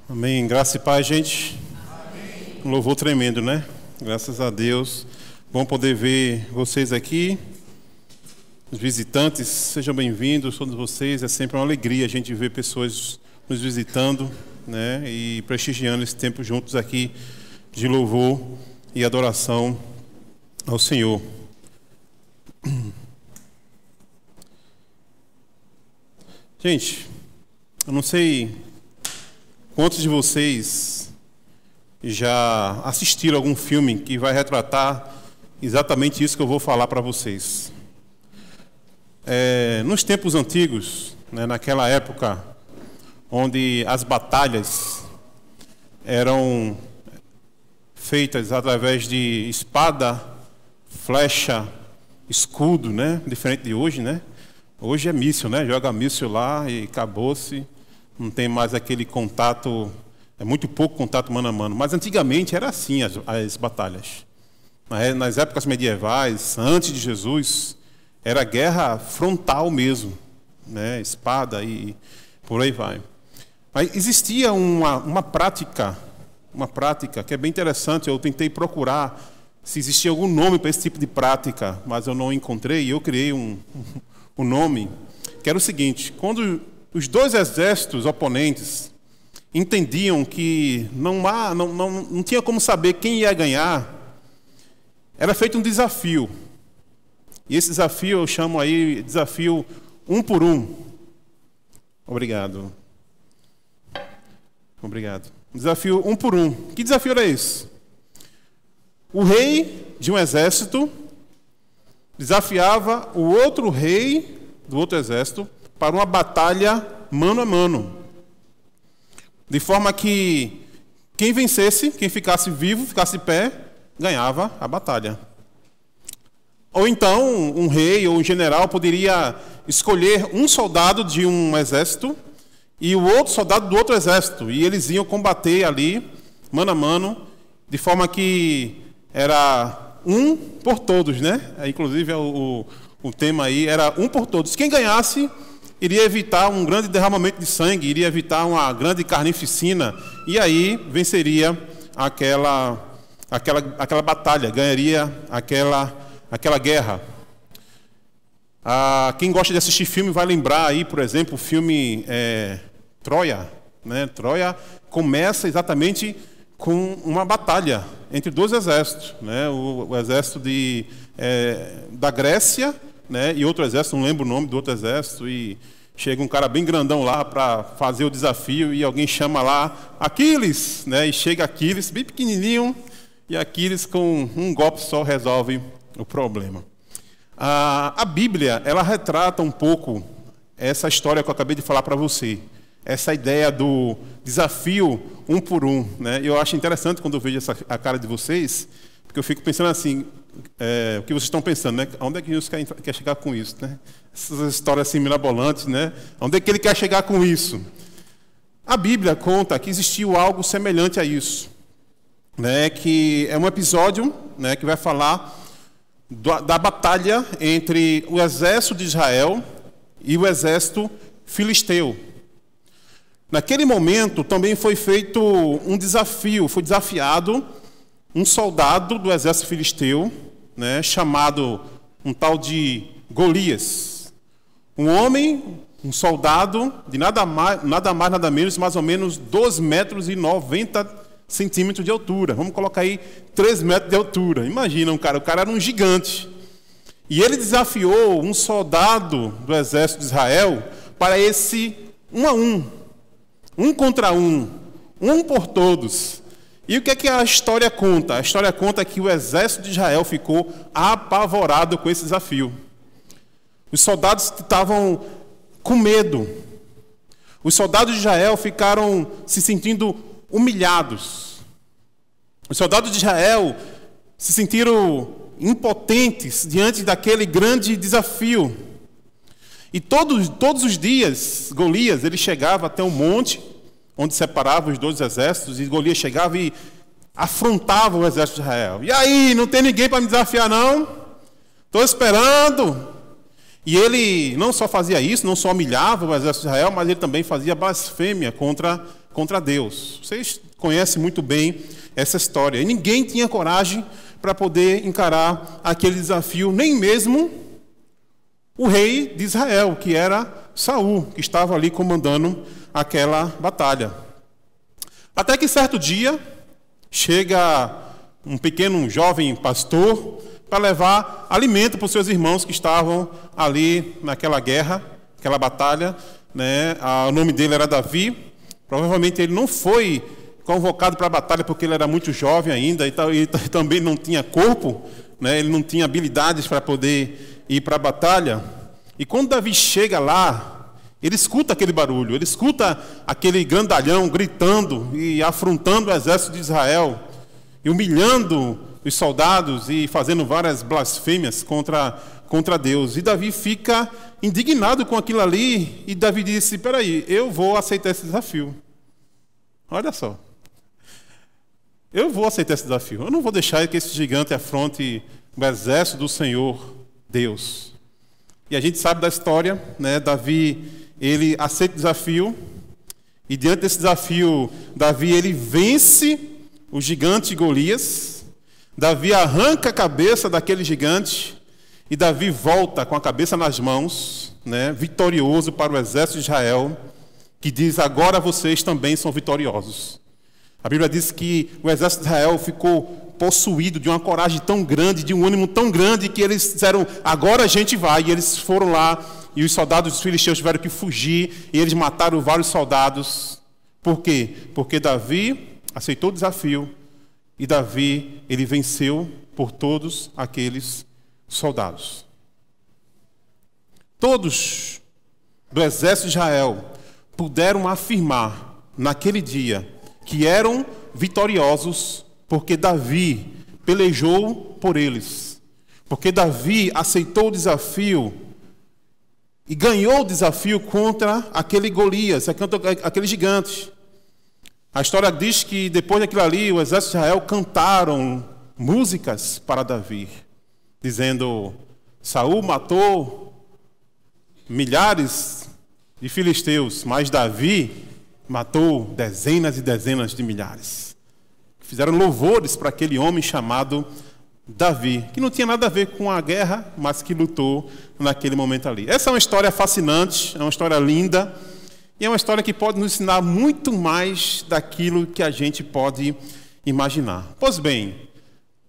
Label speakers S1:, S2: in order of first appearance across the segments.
S1: Amém. Graça e paz, gente.
S2: Amém.
S1: Um louvor tremendo, né? Graças a Deus. Bom poder ver vocês aqui. Os visitantes, sejam bem-vindos, todos vocês. É sempre uma alegria a gente ver pessoas nos visitando, né? E prestigiando esse tempo juntos aqui de louvor e adoração ao Senhor. Gente, eu não sei quantos de vocês já assistiram algum filme que vai retratar exatamente isso que eu vou falar para vocês. Nos tempos antigos, né, naquela época onde as batalhas eram feitas através de espada, flecha, escudo, né, diferente de hoje, né? Hoje é míssil, né? Joga míssil lá e acabou-se. Não tem mais aquele contato, é muito pouco contato mano a mano. Mas antigamente era assim as batalhas. Nas épocas medievais, antes de Jesus, era guerra frontal mesmo, né? Espada e por aí vai. Mas existia uma prática que é bem interessante. Eu tentei procurar se existia algum nome para esse tipo de prática, mas eu não encontrei. E eu criei um nome, que era o seguinte: quando os dois exércitos oponentes entendiam que não tinha como saber quem ia ganhar, era feito um desafio. E esse desafio eu chamo aí desafio 1 por 1. Obrigado. Desafio 1 por 1. Que desafio era esse? O rei de um exército desafiava o outro rei do outro exército para uma batalha mano a mano. De forma que quem vencesse, quem ficasse vivo, ficasse de pé, ganhava a batalha. Ou então, um rei ou um general poderia escolher um soldado de um exército e o outro soldado do outro exército. E eles iam combater ali, mano a mano, de forma que era um por todos, né? Inclusive o tema aí era um por todos. Quem ganhasse iria evitar um grande derramamento de sangue, iria evitar uma grande carnificina, e aí venceria aquela batalha, ganharia aquela guerra. Quem gosta de assistir filme vai lembrar aí, por exemplo, o filme Troia, né? Troia começa exatamente com uma batalha entre dois exércitos, né? O exército da Grécia, né? E outro exército, não lembro o nome do outro exército, e chega um cara bem grandão lá para fazer o desafio e alguém chama lá Aquiles, né? E chega Aquiles bem pequenininho e Aquiles com um golpe só resolve o problema. A Bíblia, ela retrata um pouco essa história que eu acabei de falar para você. Essa ideia do desafio 1 por 1, né? Eu acho interessante quando eu vejo a cara de vocês, porque eu fico pensando assim, o que vocês estão pensando, né? Onde é que Jesus quer chegar com isso, né? Essas histórias assim mirabolantes, né? Onde é que ele quer chegar com isso? A Bíblia conta que existiu algo semelhante a isso, né? Que é um episódio, né, que vai falar da batalha entre o exército de Israel e o exército filisteu. Naquele momento também foi feito um desafio, foi desafiado um soldado do exército filisteu, né, chamado um tal de Golias. Um homem, um soldado de nada mais, nada menos, mais ou menos 2,90 metros de altura. Vamos colocar aí 3 metros de altura. Imagina o cara era um gigante. E ele desafiou um soldado do exército de Israel para esse 1 a 1. Um contra um por todos. E o que é que a história conta? A história conta que o exército de Israel ficou apavorado com esse desafio. Os soldados estavam com medo. Os soldados de Israel ficaram se sentindo humilhados. Os soldados de Israel se sentiram impotentes diante daquele grande desafio. E todos os dias, Golias, ele chegava até um monte, onde separava os dois exércitos, e Golias chegava e afrontava o exército de Israel. E aí, não tem ninguém para me desafiar, não? Estou esperando. E ele não só fazia isso, não só humilhava o exército de Israel, mas ele também fazia blasfêmia contra contra Deus. Vocês conhecem muito bem essa história. E ninguém tinha coragem para poder encarar aquele desafio, nem mesmo o rei de Israel, que era Saul, que estava ali comandando aquela batalha. Até que certo dia chega um pequeno jovem pastor para levar alimento para os seus irmãos que estavam ali naquela guerra, aquela batalha, né? O nome dele era Davi. Provavelmente ele não foi convocado para a batalha porque ele era muito jovem ainda e também não tinha corpo, né? Ele não tinha habilidades para poder ir para a batalha. E quando Davi chega lá, ele escuta aquele barulho, ele escuta aquele grandalhão gritando e afrontando o exército de Israel, e humilhando os soldados e fazendo várias blasfêmias contra Deus. E Davi fica indignado com aquilo ali, e Davi disse: espera aí, eu vou aceitar esse desafio. Olha só. Eu vou aceitar esse desafio. Eu não vou deixar que esse gigante afronte o exército do Senhor Deus. E a gente sabe da história, né? Davi, ele aceita o desafio, e diante desse desafio, Davi, ele vence o gigante Golias. Davi arranca a cabeça daquele gigante, e Davi volta com a cabeça nas mãos, né, vitorioso para o exército de Israel, que diz: agora vocês também são vitoriosos. A Bíblia diz que o exército de Israel ficou possuído de uma coragem tão grande, de um ânimo tão grande, que eles disseram: agora a gente vai. E eles foram lá, e os soldados dos filisteus tiveram que fugir, e eles mataram vários soldados. Por quê? Porque Davi aceitou o desafio, e Davi, ele venceu por todos aqueles soldados. Todos do exército de Israel puderam afirmar naquele dia que eram vitoriosos, porque Davi pelejou por eles, porque Davi aceitou o desafio e ganhou o desafio contra aquele Golias, aquele gigante. A história diz que depois daquilo ali, o exército de Israel cantaram músicas para Davi, dizendo: Saul matou milhares de filisteus, mas Davi matou dezenas e dezenas de milhares. Fizeram louvores para aquele homem chamado Davi, que não tinha nada a ver com a guerra, mas que lutou naquele momento ali. Essa é uma história fascinante, é uma história linda, e é uma história que pode nos ensinar muito mais daquilo que a gente pode imaginar. Pois bem,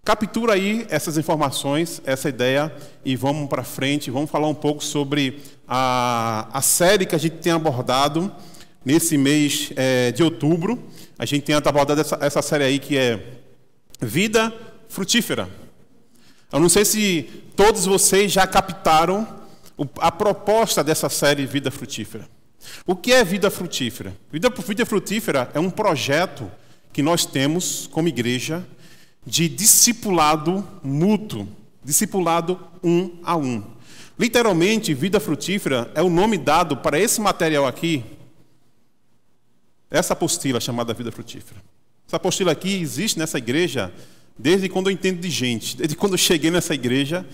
S1: captura aí essas informações, essa ideia, e vamos para frente, vamos falar um pouco sobre a série que a gente tem abordado nesse mês de outubro. A gente tem abordado essa série aí, que é Vida Frutífera. Eu não sei se todos vocês já captaram a proposta dessa série Vida Frutífera. O que é Vida Frutífera? Vida Frutífera é um projeto que nós temos como igreja de discipulado mútuo, discipulado um a um. Literalmente, Vida Frutífera é o nome dado para esse material aqui, essa apostila chamada Vida Frutífera. Essa apostila aqui existe nessa igreja desde quando eu entendo de gente, desde quando eu cheguei nessa igreja,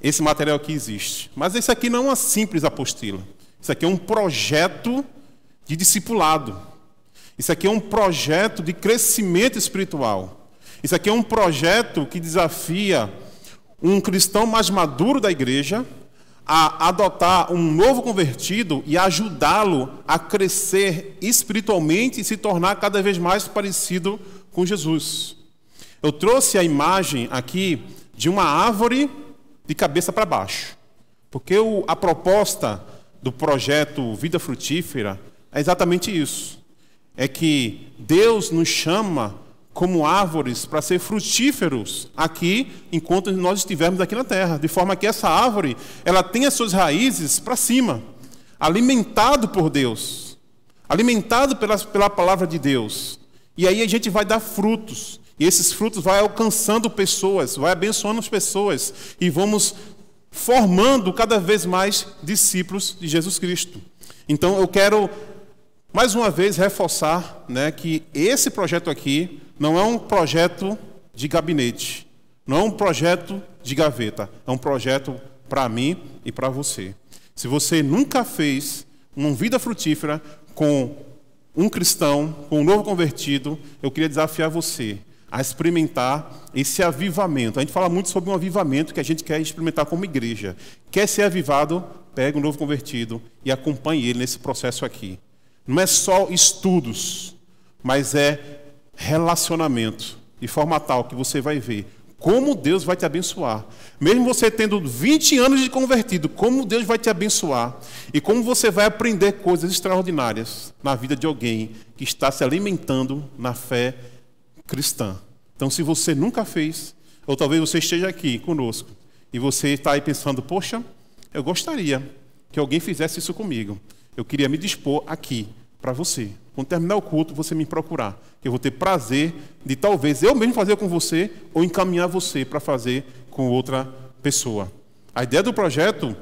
S1: esse material aqui existe. Mas esse aqui não é uma simples apostila. Isso aqui é um projeto de discipulado. Isso aqui é um projeto de crescimento espiritual. Isso aqui é um projeto que desafia um cristão mais maduro da igreja a adotar um novo convertido e ajudá-lo a crescer espiritualmente e se tornar cada vez mais parecido com Jesus. Eu trouxe a imagem aqui de uma árvore de cabeça para baixo, porque a proposta do projeto Vida Frutífera é exatamente isso. É que Deus nos chama como árvores para ser frutíferos aqui, enquanto nós estivermos aqui na terra, de forma que essa árvore, ela tenha suas raízes para cima, alimentado por Deus, alimentado pela palavra de Deus. E aí a gente vai dar frutos, e esses frutos vai alcançando pessoas, vai abençoando as pessoas, e vamos formando cada vez mais discípulos de Jesus Cristo. Então eu quero mais uma vez reforçar, né, que esse projeto aqui não é um projeto de gabinete, não é um projeto de gaveta, é um projeto para mim e para você. Se você nunca fez uma vida frutífera com um cristão, com um novo convertido, eu queria desafiar você a experimentar esse avivamento. A gente fala muito sobre um avivamento que a gente quer experimentar como igreja. Quer ser avivado? Pega um novo convertido e acompanhe ele nesse processo aqui. Não é só estudos, mas é relacionamento, de forma tal que você vai ver como Deus vai te abençoar. Mesmo você tendo 20 anos de convertido, como Deus vai te abençoar e como você vai aprender coisas extraordinárias na vida de alguém que está se alimentando na fé cristã. Então, se você nunca fez, ou talvez você esteja aqui conosco e você está aí pensando, poxa, eu gostaria que alguém fizesse isso comigo. Eu queria me dispor aqui para você. Quando terminar o culto, você me procurar. Que eu vou ter prazer de talvez eu mesmo fazer com você ou encaminhar você para fazer com outra pessoa. A ideia do projeto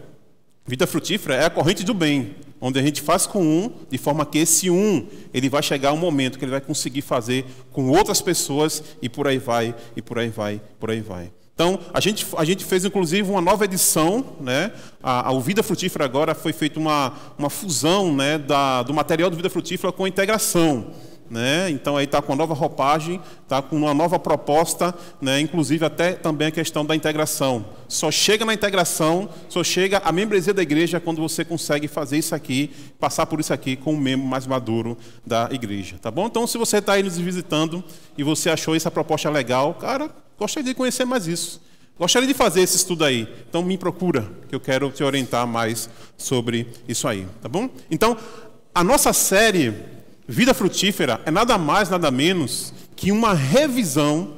S1: Vida Frutífera é a corrente do bem, onde a gente faz com um, de forma que esse um, ele vai chegar um momento que ele vai conseguir fazer com outras pessoas e por aí vai, e por aí vai, por aí vai. Então, a gente fez, inclusive, uma nova edição, né? O Vida Frutífera agora foi feita uma fusão, né, do material do Vida Frutífera com a integração. Né? Então, aí está com uma nova roupagem, está com uma nova proposta, né? Inclusive até também a questão da integração. Só chega na integração, só chega a membresia da igreja quando você consegue fazer isso aqui, passar por isso aqui com um membro mais maduro da igreja. Tá bom? Então, se você está aí nos visitando e você achou essa proposta legal, cara, gostaria de conhecer mais isso. Gostaria de fazer esse estudo aí. Então, me procura, que eu quero te orientar mais sobre isso aí. Tá bom? Então, a nossa série Vida Frutífera é nada mais, nada menos que uma revisão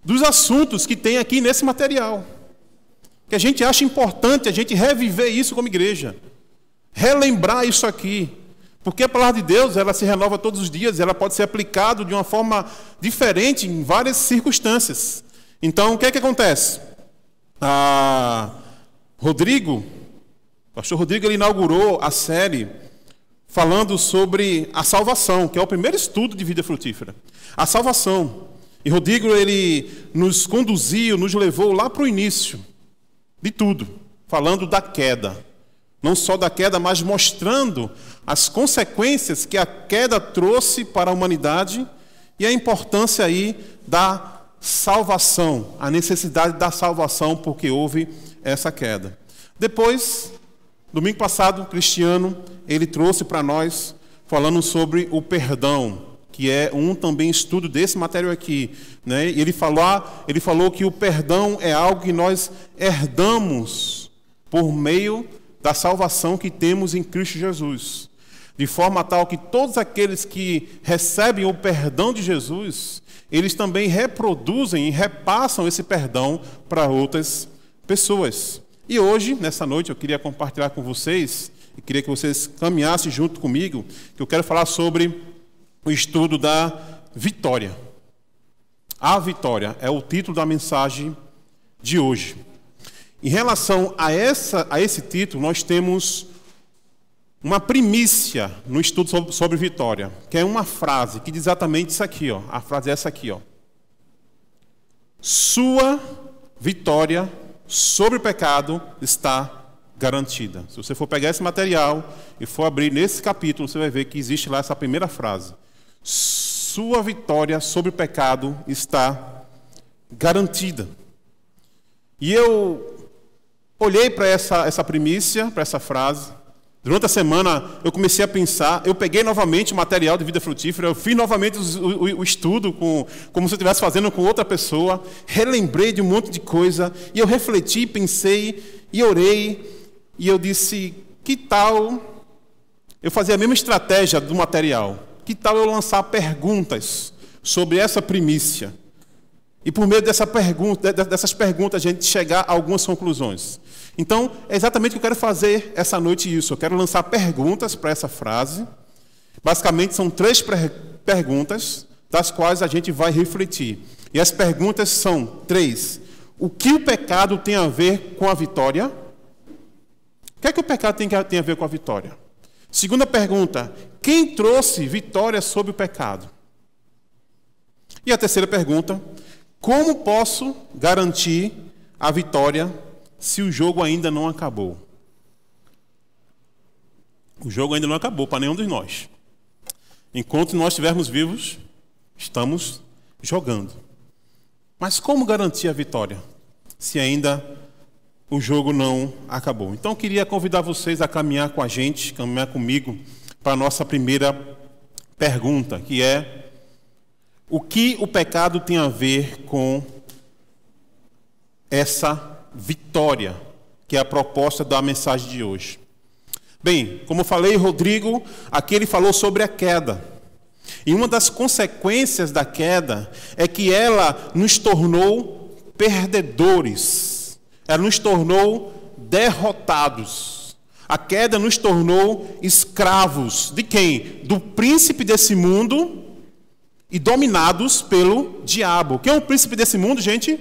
S1: dos assuntos que tem aqui nesse material. Que a gente acha importante a gente reviver isso como igreja. Relembrar isso aqui. Porque a palavra de Deus, ela se renova todos os dias, ela pode ser aplicada de uma forma diferente em várias circunstâncias. Então, o que é que acontece? O pastor Rodrigo, ele inaugurou a série falando sobre a salvação, que é o primeiro estudo de Vida Frutífera. A salvação. E Rodrigo, ele nos conduziu, nos levou lá para o início de tudo, falando da queda. Não só da queda, mas mostrando as consequências que a queda trouxe para a humanidade e a importância aí da salvação, a necessidade da salvação porque houve essa queda. Depois, domingo passado, Cristiano, ele trouxe para nós, falando sobre o perdão, que é também estudo desse material aqui. Né? E ele falou que o perdão é algo que nós herdamos por meio da salvação que temos em Cristo Jesus. De forma tal que todos aqueles que recebem o perdão de Jesus, eles também reproduzem e repassam esse perdão para outras pessoas. E hoje, nessa noite, eu queria compartilhar com vocês, e queria que vocês caminhassem junto comigo, que eu quero falar sobre o estudo da vitória. A vitória é o título da mensagem de hoje. Em relação a esse título, nós temos uma primícia no estudo sobre vitória, que é uma frase que diz exatamente isso aqui, ó. A frase é essa aqui, ó. Sua vitória sobre o pecado está garantida. Se você for pegar esse material e for abrir nesse capítulo, você vai ver que existe lá essa primeira frase. Sua vitória sobre o pecado está garantida. E eu olhei para essa primícia, para essa frase. Durante a semana eu comecei a pensar, eu peguei novamente o material de Vida Frutífera, eu fiz novamente o estudo como se eu estivesse fazendo com outra pessoa, relembrei de um monte de coisa, e eu refleti, pensei e orei, e eu disse, que tal eu fazer a mesma estratégia do material? Que tal eu lançar perguntas sobre essa primícia? E por meio dessas perguntas a gente chegar a algumas conclusões. Então, é exatamente o que eu quero fazer essa noite isso. Eu quero lançar perguntas para essa frase. Basicamente, são 3 perguntas, das quais a gente vai refletir. E as perguntas são 3. O que o pecado tem a ver com a vitória? O que é que o pecado tem a ver com a vitória? Segunda pergunta, quem trouxe vitória sobre o pecado? E a terceira pergunta, como posso garantir a vitória se o jogo ainda não acabou? O jogo ainda não acabou para nenhum de nós. Enquanto nós estivermos vivos, estamos jogando. Mas como garantir a vitória, se ainda o jogo não acabou? Então eu queria convidar vocês a caminhar com a gente, caminhar comigo, para a nossa primeira pergunta, que é: o que o pecado tem a ver com essa vitória, que é a proposta da mensagem de hoje? Bem, como eu falei, Rodrigo, aqui ele falou sobre a queda. E uma das consequências da queda é que ela nos tornou perdedores. Ela nos tornou derrotados. A queda nos tornou escravos. De quem? Do príncipe desse mundo e dominados pelo diabo. Quem é o príncipe desse mundo, gente?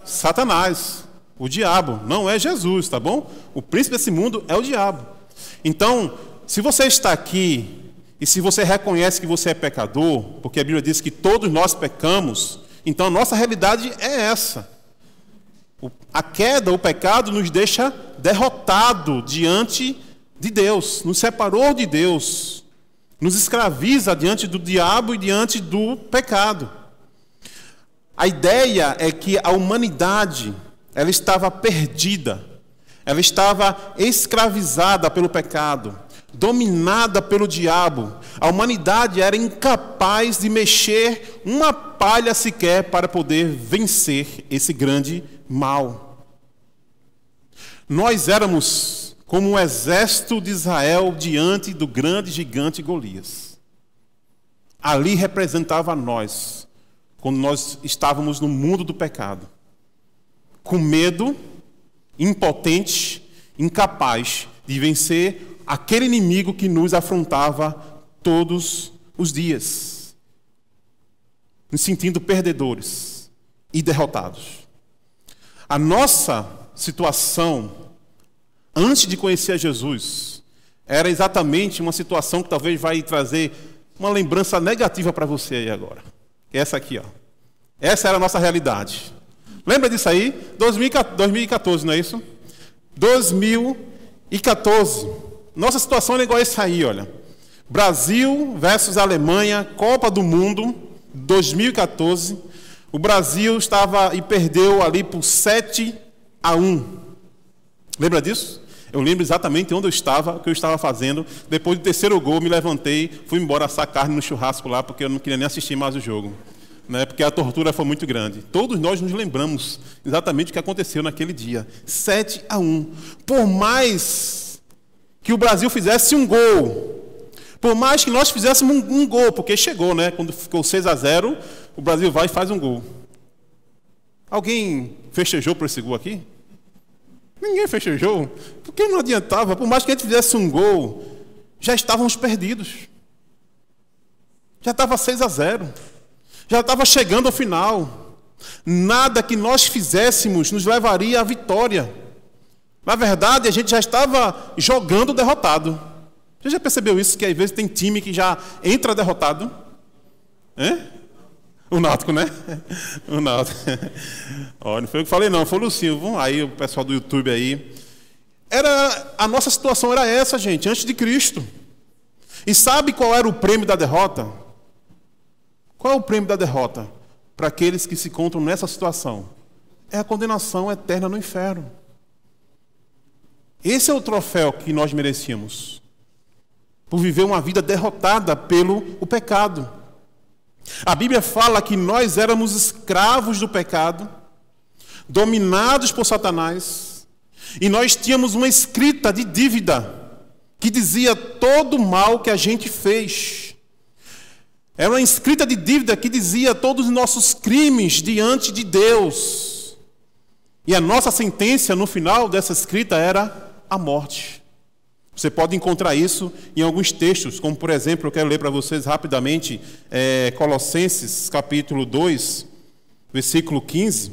S1: Satanás. O diabo. Não é Jesus, tá bom? O príncipe desse mundo é o diabo. Então, se você está aqui e se você reconhece que você é pecador, porque a Bíblia diz que todos nós pecamos, então a nossa realidade é essa. A queda, o pecado, nos deixa derrotado diante de Deus, nos separou de Deus, nos escraviza diante do diabo e diante do pecado. A ideia é que a humanidade, ela estava perdida, ela estava escravizada pelo pecado, dominada pelo diabo. A humanidade era incapaz de mexer uma palha sequer para poder vencer esse grande mal. Nós éramos como um exército de Israel diante do grande gigante Golias. Ali representava nós, quando nós estávamos no mundo do pecado, com medo, impotente, incapaz de vencer aquele inimigo que nos afrontava todos os dias, nos sentindo perdedores e derrotados. A nossa situação, antes de conhecer a Jesus, era exatamente uma situação que talvez vai trazer uma lembrança negativa para você aí agora. Essa aqui, ó. Essa era a nossa realidade. Lembra disso aí? 2014, não é isso? 2014. Nossa situação era igual a isso aí, olha. Brasil versus Alemanha, Copa do Mundo, 2014. O Brasil estava e perdeu ali por 7-1. Lembra disso? Eu lembro exatamente onde eu estava, o que eu estava fazendo. Depois do terceiro gol, me levantei, fui embora assar carne no churrasco lá, porque eu não queria nem assistir mais o jogo, né? Porque a tortura foi muito grande. Todos nós nos lembramos exatamente o que aconteceu naquele dia. 7-1. Por mais que o Brasil fizesse um gol, por mais que nós fizéssemos um gol, porque chegou, né? Quando ficou 6-0, o Brasil vai e faz um gol. Alguém festejou por esse gol aqui? Ninguém festejou, porque não adiantava. Por mais que a gente fizesse um gol, já estávamos perdidos. Já estava 6-0. Já estava chegando ao final. Nada que nós fizéssemos nos levaria à vitória. Na verdade, a gente já estava jogando derrotado. Você já percebeu isso? Que às vezes tem time que já entra derrotado? O Náutico, né? O Náutico. Ó, não foi eu que falei, não. Foi o Lucinho. Aí o pessoal do YouTube aí. A nossa situação era essa, gente, antes de Cristo. E sabe qual era o prêmio da derrota? Qual é o prêmio da derrota para aqueles que se encontram nessa situação? É a condenação eterna no inferno. Esse é o troféu que nós merecíamos, por viver uma vida derrotada pelo pecado. A Bíblia fala que nós éramos escravos do pecado, dominados por Satanás, e nós tínhamos uma escrita de dívida que dizia todo o mal que a gente fez. Era uma escrita de dívida que dizia todos os nossos crimes diante de Deus. E a nossa sentença no final dessa escrita era a morte. Você pode encontrar isso em alguns textos, como por exemplo, eu quero ler para vocês rapidamente, Colossenses capítulo 2, versículo 15.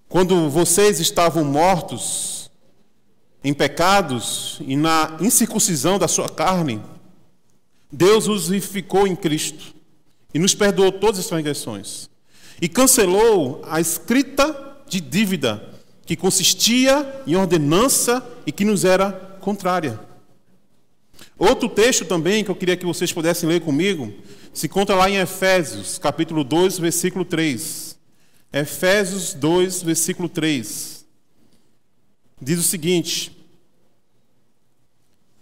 S1: Quando vocês estavam mortos em pecados e na incircuncisão da sua carne, Deus os vivificou em Cristo e nos perdoou todas as transgressões e cancelou a escrita de dívida que consistia em ordenança e que nos era contrária. Outro texto também que eu queria que vocês pudessem ler comigo, se encontra lá em Efésios, capítulo 2, versículo 3. Efésios 2, versículo 3. Diz o seguinte: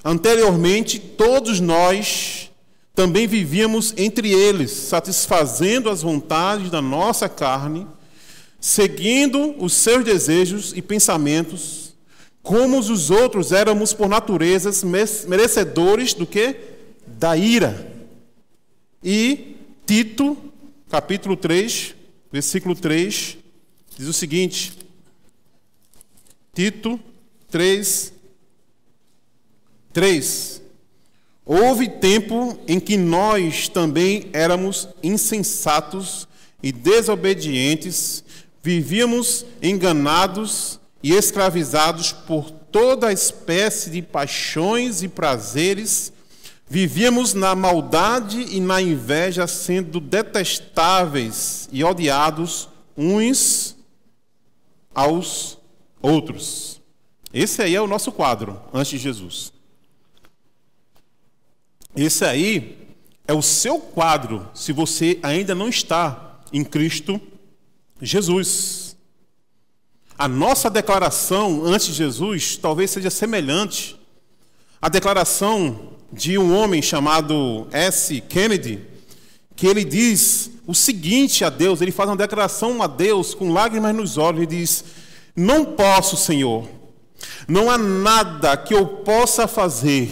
S1: anteriormente, todos nós também vivíamos entre eles, satisfazendo as vontades da nossa carne, seguindo os seus desejos e pensamentos, como os outros éramos por natureza merecedores do quê? Da ira. E Tito, capítulo 3, versículo 3, diz o seguinte: Tito 3, 3. Houve tempo em que nós também éramos insensatos e desobedientes, vivíamos enganados e escravizados por toda espécie de paixões e prazeres, vivíamos na maldade e na inveja, sendo detestáveis e odiados uns aos outros. Esse aí é o nosso quadro antes de Jesus. Esse aí é o seu quadro se você ainda não está em Cristo Jesus. A nossa declaração antes de Jesus talvez seja semelhante à declaração de um homem chamado S. Kennedy, que ele diz o seguinte a Deus, ele faz uma declaração a Deus com lágrimas nos olhos, ele diz: não posso, Senhor, não há nada que eu possa fazer,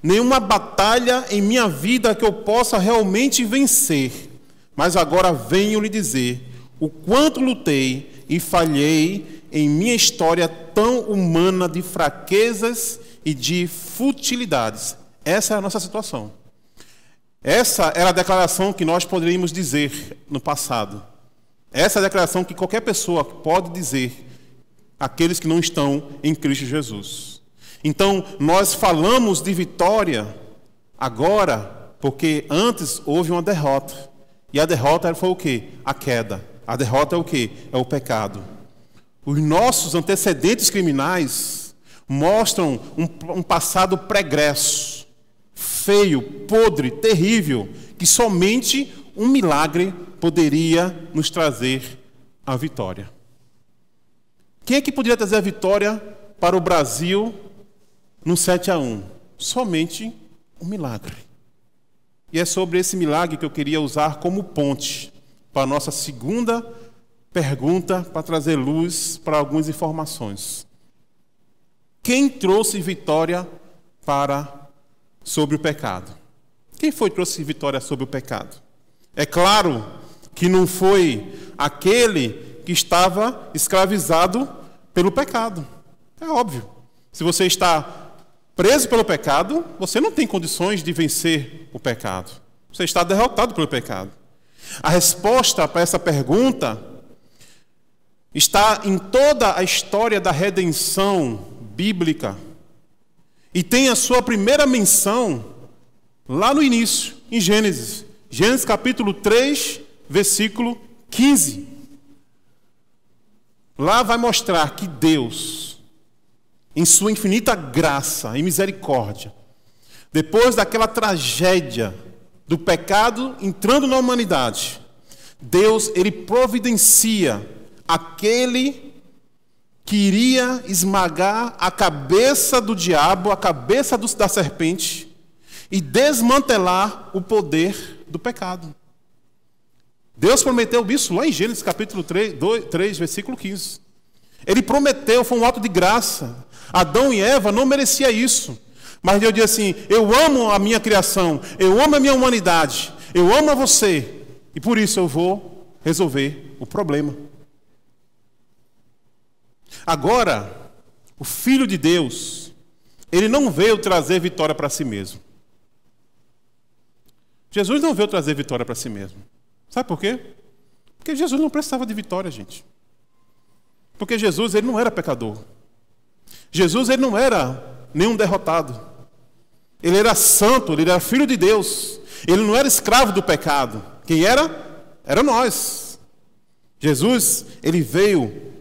S1: nenhuma batalha em minha vida que eu possa realmente vencer, mas agora venho lhe dizer o quanto lutei e falhei em minha história tão humana de fraquezas e de futilidades. Essa é a nossa situação. Essa era a declaração que nós poderíamos dizer no passado. Essa é a declaração que qualquer pessoa pode dizer àqueles que não estão em Cristo Jesus. Então, nós falamos de vitória agora, porque antes houve uma derrota. E a derrota foi o quê? A queda. A derrota é o quê? É o pecado. Os nossos antecedentes criminais mostram um passado pregresso, feio, podre, terrível, que somente um milagre poderia nos trazer a vitória. Quem é que poderia trazer a vitória para o Brasil no 7-1? Somente um milagre. E é sobre esse milagre que eu queria usar como ponte para a nossa segunda pergunta, para trazer luz para algumas informações. Quem trouxe vitória sobre o pecado? Quem foi que trouxe vitória sobre o pecado? É claro que não foi aquele que estava escravizado pelo pecado. É óbvio. Se você está preso pelo pecado, você não tem condições de vencer o pecado. Você está derrotado pelo pecado. A resposta para essa pergunta está em toda a história da redenção bíblica. E tem a sua primeira menção lá no início, em Gênesis. Gênesis capítulo 3, versículo 15. Lá vai mostrar que Deus, em sua infinita graça e misericórdia, depois daquela tragédia do pecado entrando na humanidade, Deus, ele providencia aquele que iria esmagar a cabeça do diabo, a cabeça da serpente, e desmantelar o poder do pecado. Deus prometeu isso lá em Gênesis capítulo 3, versículo 15. Ele prometeu, foi um ato de graça. Adão e Eva não mereciam isso. Mas Deus diz assim: eu amo a minha criação, eu amo a minha humanidade, eu amo a você, e por isso eu vou resolver o problema. Agora, o Filho de Deus, ele não veio trazer vitória para si mesmo. Jesus não veio trazer vitória para si mesmo. Sabe por quê? Porque Jesus não precisava de vitória, gente. Porque Jesus, ele não era pecador. Jesus, ele não era nenhum derrotado. Ele era santo, ele era filho de Deus. Ele não era escravo do pecado. Quem era? Era nós. Jesus, ele veio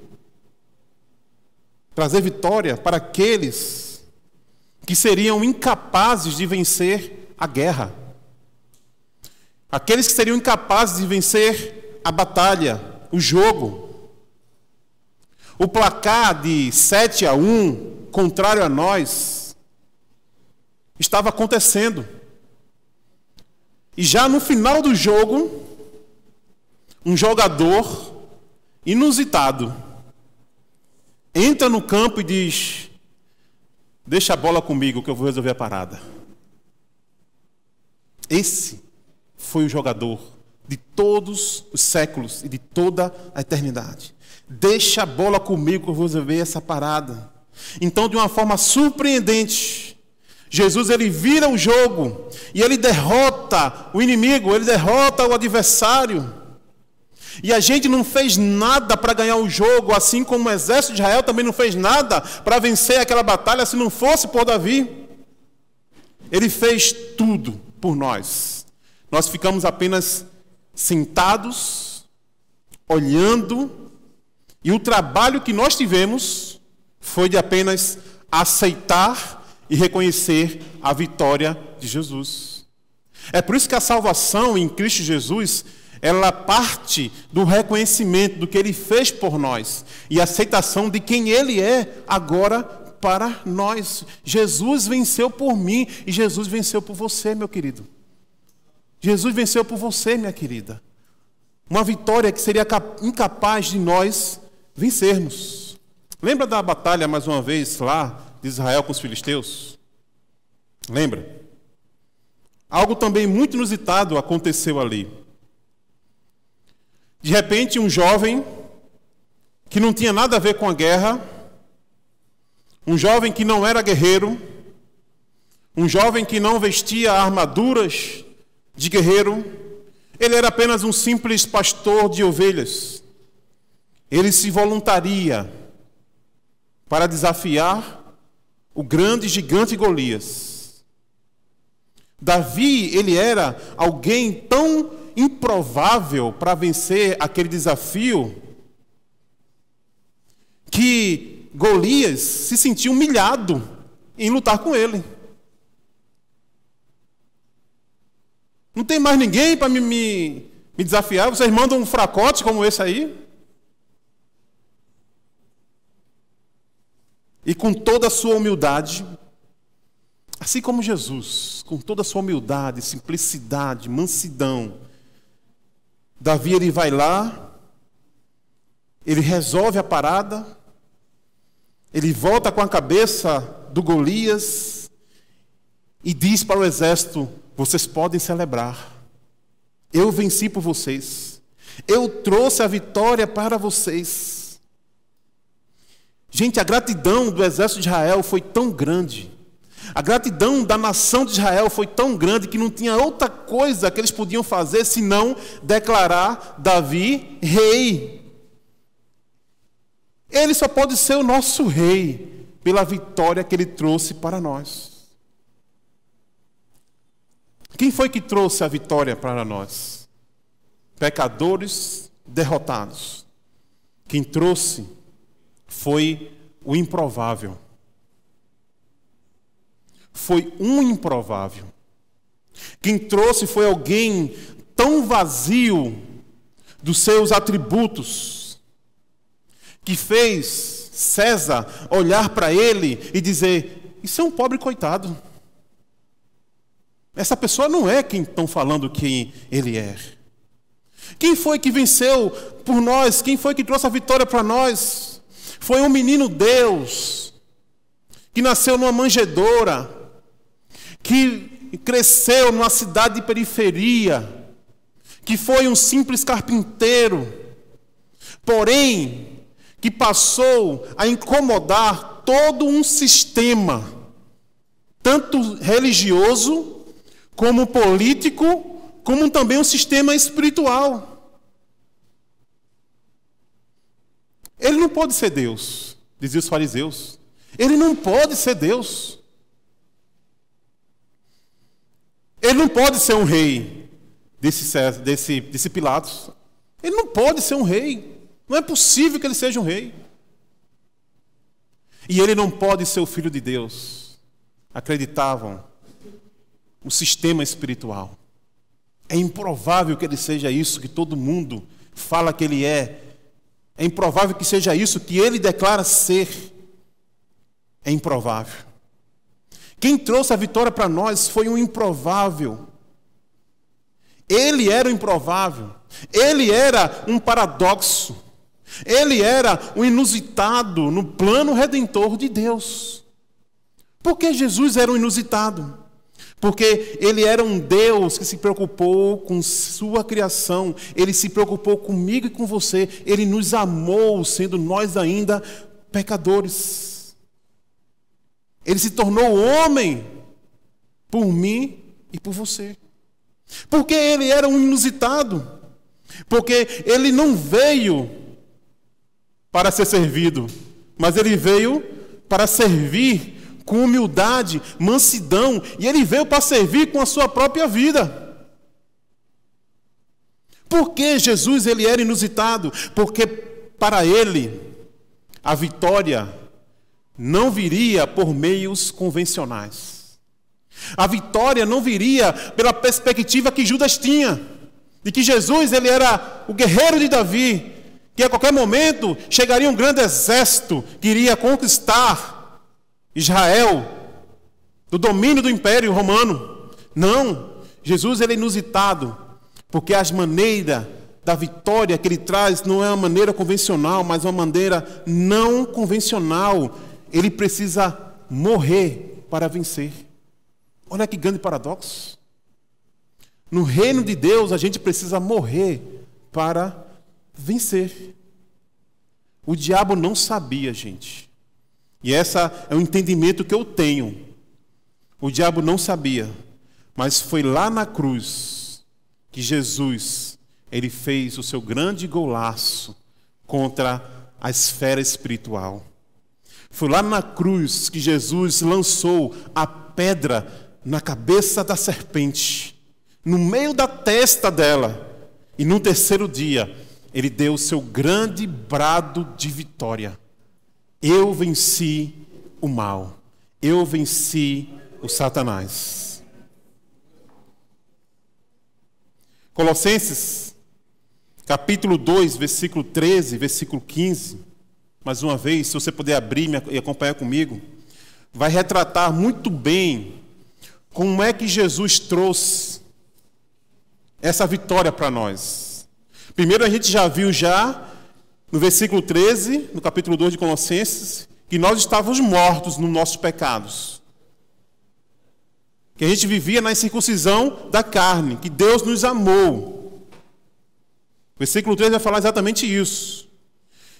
S1: trazer vitória para aqueles que seriam incapazes de vencer a guerra. Aqueles que seriam incapazes de vencer a batalha, o jogo. O placar de 7-1, contrário a nós, estava acontecendo. E já no final do jogo, um jogador inusitado entra no campo e diz: deixa a bola comigo que eu vou resolver a parada. Esse foi o jogador de todos os séculos e de toda a eternidade. Deixa a bola comigo que eu vou resolver essa parada. Então, de uma forma surpreendente, Jesus ele vira o jogo e ele derrota o inimigo, ele derrota o adversário. E a gente não fez nada para ganhar o jogo, assim como o exército de Israel também não fez nada para vencer aquela batalha se não fosse por Davi. Ele fez tudo por nós. Nós ficamos apenas sentados, olhando, e o trabalho que nós tivemos foi de apenas aceitar e reconhecer a vitória de Jesus. É por isso que a salvação em Cristo Jesus, ela parte do reconhecimento do que Ele fez por nós e a aceitação de quem Ele é agora para nós. Jesus venceu por mim e Jesus venceu por você, meu querido. Jesus venceu por você, minha querida. Uma vitória que seria incapaz de nós vencermos. Lembra da batalha, mais uma vez, lá de Israel com os filisteus? Lembra? Algo também muito inusitado aconteceu ali. De repente, um jovem que não tinha nada a ver com a guerra, um jovem que não era guerreiro, um jovem que não vestia armaduras de guerreiro, ele era apenas um simples pastor de ovelhas. Ele se voluntaria para desafiar o grande gigante Golias. Davi, ele era alguém tão improvável para vencer aquele desafio que Golias se sentiu humilhado em lutar com ele. Não tem mais ninguém para me desafiar? Vocês mandam um fracote como esse aí? E com toda a sua humildade, assim como Jesus, com toda a sua humildade, simplicidade, mansidão, Davi ele vai lá, ele resolve a parada, ele volta com a cabeça do Golias e diz para o exército: vocês podem celebrar, eu venci por vocês, eu trouxe a vitória para vocês. Gente, a gratidão do exército de Israel foi tão grande, a gratidão da nação de Israel foi tão grande que não tinha outra coisa que eles podiam fazer senão declarar Davi rei. Ele só pode ser o nosso rei pela vitória que ele trouxe para nós. Quem foi que trouxe a vitória para nós? Pecadores derrotados. Quem trouxe foi o improvável. Foi um improvável. Quem trouxe foi alguém tão vazio dos seus atributos que fez César olhar para ele e dizer: isso é um pobre coitado. Essa pessoa não é quem estão falando que ele é. Quem foi que venceu por nós? Quem foi que trouxe a vitória para nós? Foi um menino Deus, que nasceu numa manjedoura, que cresceu numa cidade de periferia, que foi um simples carpinteiro, porém, que passou a incomodar todo um sistema, tanto religioso, como político, como também um sistema espiritual. Ele não pode ser Deus, diziam os fariseus. Ele não pode ser Deus. Ele não pode ser um rei, desse Pilatos. Ele não pode ser um rei. Não é possível que ele seja um rei. E ele não pode ser o Filho de Deus. acreditavam no sistema espiritual. É improvável que ele seja isso que todo mundo fala que ele é. É improvável que seja isso que ele declara ser. É improvável. Quem trouxe a vitória para nós foi um improvável. Ele era o improvável. Ele era um paradoxo. Ele era um inusitado no plano redentor de Deus. Por que Jesus era um inusitado? Porque ele era um Deus que se preocupou com sua criação. Ele se preocupou comigo e com você. Ele nos amou, sendo nós ainda pecadores. Ele se tornou homem por mim e por você. Porque ele era um inusitado. Porque ele não veio para ser servido, mas ele veio para servir com humildade, mansidão, e ele veio para servir com a sua própria vida. Por que Jesus ele era inusitado? Porque para ele a vitória não viria por meios convencionais. A vitória não viria pela perspectiva que Judas tinha, de que Jesus ele era o guerreiro de Davi, que a qualquer momento chegaria um grande exército que iria conquistar Israel do domínio do Império Romano. Não, Jesus ele é inusitado, porque as maneiras da vitória que ele traz não é uma maneira convencional, mas uma maneira não convencional. Ele precisa morrer para vencer. Olha que grande paradoxo. No reino de Deus, a gente precisa morrer para vencer. O diabo não sabia, gente. E esse é o entendimento que eu tenho. O diabo não sabia. Mas foi lá na cruz que Jesus, ele fez o seu grande golaço contra a esfera espiritual. Foi lá na cruz que Jesus lançou a pedra na cabeça da serpente, no meio da testa dela. E no terceiro dia, ele deu o seu grande brado de vitória. Eu venci o mal. Eu venci o Satanás. Colossenses, capítulo 2, versículo 13, versículo 15. Mais uma vez, se você puder abrir e acompanhar comigo, vai retratar muito bem como é que Jesus trouxe essa vitória para nós. Primeiro a gente já viu no versículo 13, no capítulo 2 de Colossenses, que nós estávamos mortos nos nossos pecados. Que a gente vivia na incircuncisão da carne, que Deus nos amou. O versículo 13 vai falar exatamente isso.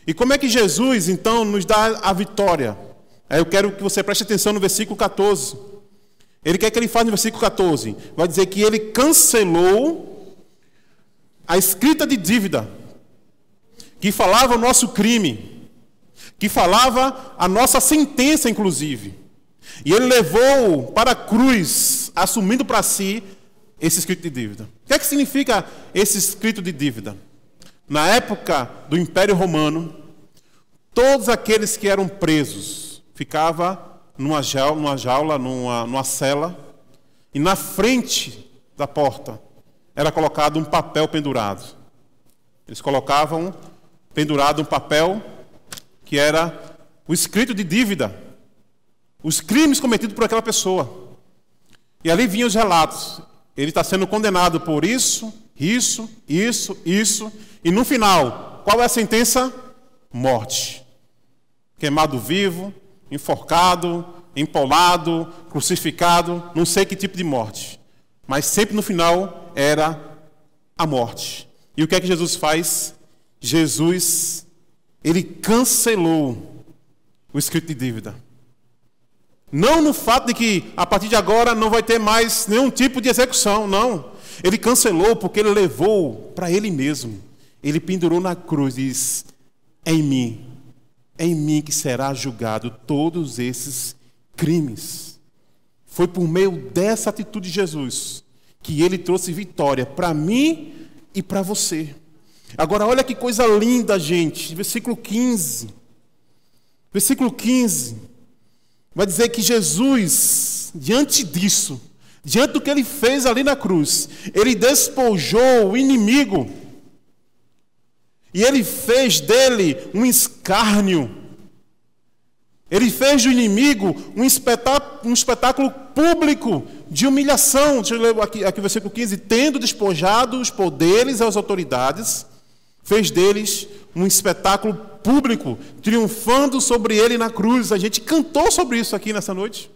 S1: E como é que Jesus, então, nos dá a vitória? Aí eu quero que você preste atenção no versículo 14. Ele quer que ele faça no versículo 14. Vai dizer que ele cancelou a escrita de dívida, que falava o nosso crime, que falava a nossa sentença, inclusive. E ele levou para a cruz, assumindo para si esse escrito de dívida. O que é que significa esse escrito de dívida? Na época do Império Romano, todos aqueles que eram presos ficavam numa jaula, numa cela, e na frente da porta era colocado um papel pendurado. Eles colocavam pendurado um papel que era o escrito de dívida, os crimes cometidos por aquela pessoa. E ali vinham os relatos. Ele está sendo condenado por isso, isso, isso, isso. E no final, qual é a sentença? Morte. Queimado vivo, enforcado, empalado, crucificado, não sei que tipo de morte. Mas sempre no final era a morte. E o que é que Jesus faz? Jesus, ele cancelou o escrito de dívida. Não no fato de que a partir de agora não vai ter mais nenhum tipo de execução, não. Ele cancelou porque ele levou para ele mesmo. Ele pendurou na cruz e diz: é em mim que será julgado todos esses crimes. Foi por meio dessa atitude de Jesus que ele trouxe vitória para mim e para você. Agora olha que coisa linda, gente. Versículo 15. Versículo 15. Vai dizer que Jesus, diante disso, diante do que ele fez ali na cruz, ele despojou o inimigo e ele fez dele um escárnio. Ele fez do inimigo um espetáculo público de humilhação. Deixa eu ler aqui o versículo 15. Tendo despojado os poderes e as autoridades, fez deles um espetáculo público, triunfando sobre ele na cruz. A gente cantou sobre isso aqui nessa noite.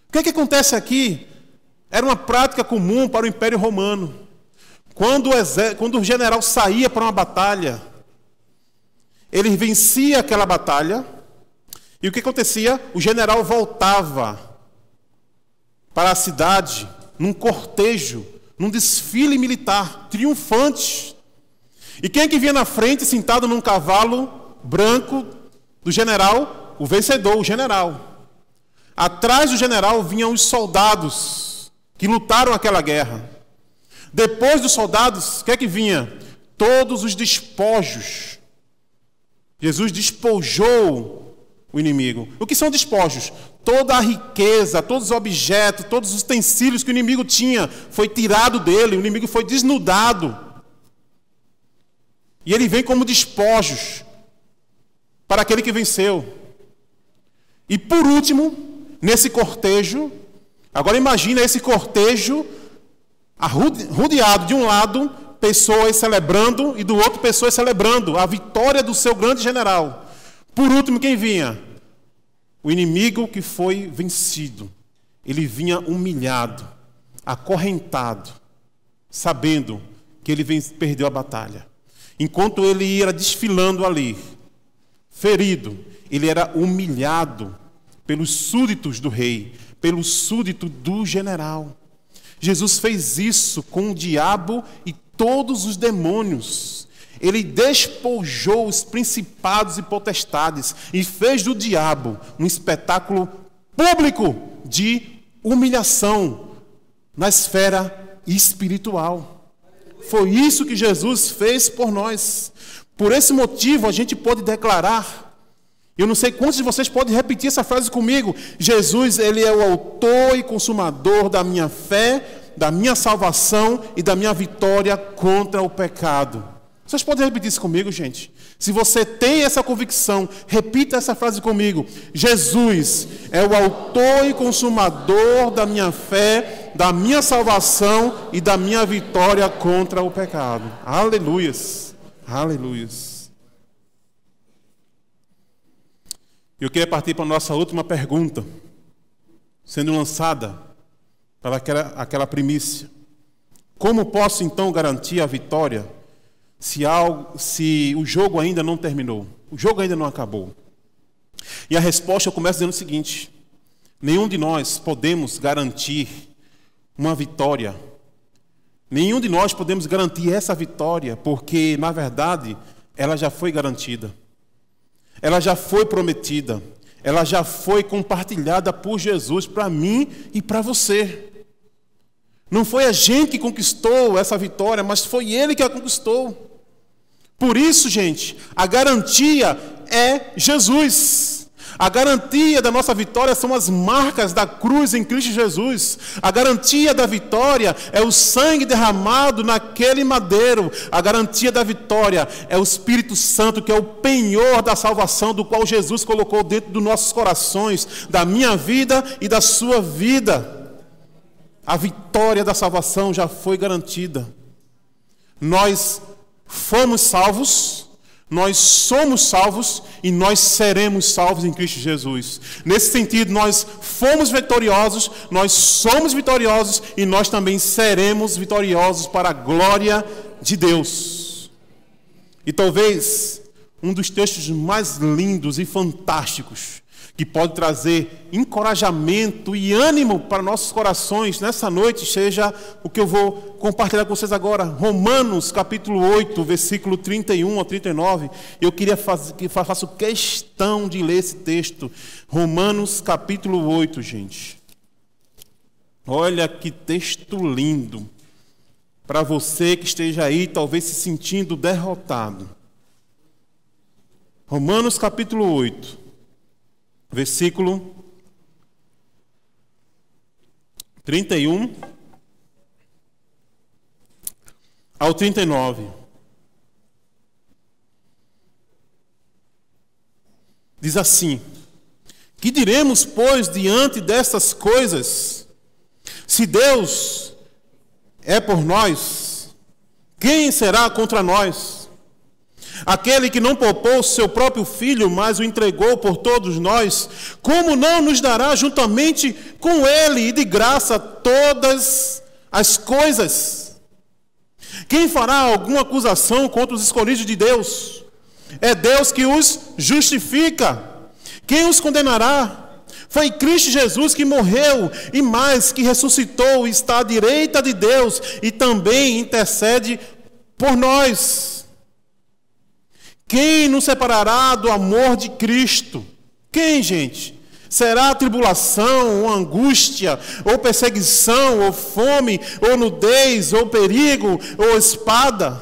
S1: O que é que acontece aqui? Era uma prática comum para o Império Romano. Quando o general saía para uma batalha, ele vencia aquela batalha, e o que acontecia? O general voltava para a cidade num cortejo, num desfile militar, triunfante. E quem é que vinha na frente, sentado num cavalo branco do general? O vencedor, o general. Atrás do general vinham os soldados que lutaram aquela guerra. Depois dos soldados, o que é que vinha? Todos os despojos. Jesus despojou o inimigo. O que são despojos? Toda a riqueza, todos os objetos, todos os utensílios que o inimigo tinha, foi tirado dele, o inimigo foi desnudado. E ele vem como despojos para aquele que venceu. E por último, nesse cortejo, agora imagina esse cortejo rodeado de um lado, pessoas celebrando, e do outro pessoas celebrando a vitória do seu grande general. Por último, quem vinha? O inimigo que foi vencido. Ele vinha humilhado, acorrentado, sabendo que ele perdeu a batalha. Enquanto ele ia desfilando ali, ferido, ele era humilhado pelos súditos do rei, pelo súdito do general. Jesus fez isso com o diabo e todos os demônios. Ele despojou os principados e potestades e fez do diabo um espetáculo público de humilhação na esfera espiritual. Foi isso que Jesus fez por nós. Por esse motivo, a gente pode declarar, eu não sei quantos de vocês podem repetir essa frase comigo: Jesus, ele é o autor e consumador da minha fé, da minha salvação e da minha vitória contra o pecado. Vocês podem repetir isso comigo, gente? Se você tem essa convicção, repita essa frase comigo: Jesus é o autor e consumador da minha fé, da minha salvação e da minha vitória contra o pecado. Aleluias, aleluias. Eu queria partir para a nossa última pergunta, sendo lançada para aquela primícia. Como posso então garantir a vitória se o jogo ainda não terminou? O jogo ainda não acabou. E a resposta eu começo dizendo o seguinte: nenhum de nós podemos garantir uma vitória. Nenhum de nós podemos garantir essa vitória, porque, na verdade, ela já foi garantida. Ela já foi prometida. Ela já foi compartilhada por Jesus para mim e para você. Não foi a gente que conquistou essa vitória, mas foi Ele que a conquistou. Por isso, gente, a garantia é Jesus. A garantia da nossa vitória são as marcas da cruz em Cristo Jesus. A garantia da vitória é o sangue derramado naquele madeiro. A garantia da vitória é o Espírito Santo, que é o penhor da salvação, do qual Jesus colocou dentro dos nossos corações, da minha vida e da sua vida. A vitória da salvação já foi garantida. Nós fomos salvos, nós somos salvos e nós seremos salvos em Cristo Jesus. Nesse sentido, nós fomos vitoriosos, nós somos vitoriosos e nós também seremos vitoriosos para a glória de Deus. E talvez um dos textos mais lindos e fantásticos que pode trazer encorajamento e ânimo para nossos corações nessa noite seja o que eu vou compartilhar com vocês agora. Romanos capítulo 8, versículo 31 a 39. Eu queria faço questão de ler esse texto. Romanos capítulo 8, gente. Olha que texto lindo. Para você que esteja aí, talvez se sentindo derrotado. Romanos capítulo 8. Versículo 31 ao 39. Diz assim: que diremos, pois, diante destas coisas? Se Deus é por nós, quem será contra nós? Aquele que não poupou seu próprio filho, mas o entregou por todos nós, como não nos dará juntamente com ele e de graça todas as coisas? Quem fará alguma acusação contra os escolhidos de Deus? É Deus que os justifica. Quem os condenará? Foi Cristo Jesus que morreu e mais, que ressuscitou e está à direita de Deus e também intercede por nós. Quem nos separará do amor de Cristo? Quem, gente? Será tribulação, ou angústia, ou perseguição, ou fome, ou nudez, ou perigo, ou espada?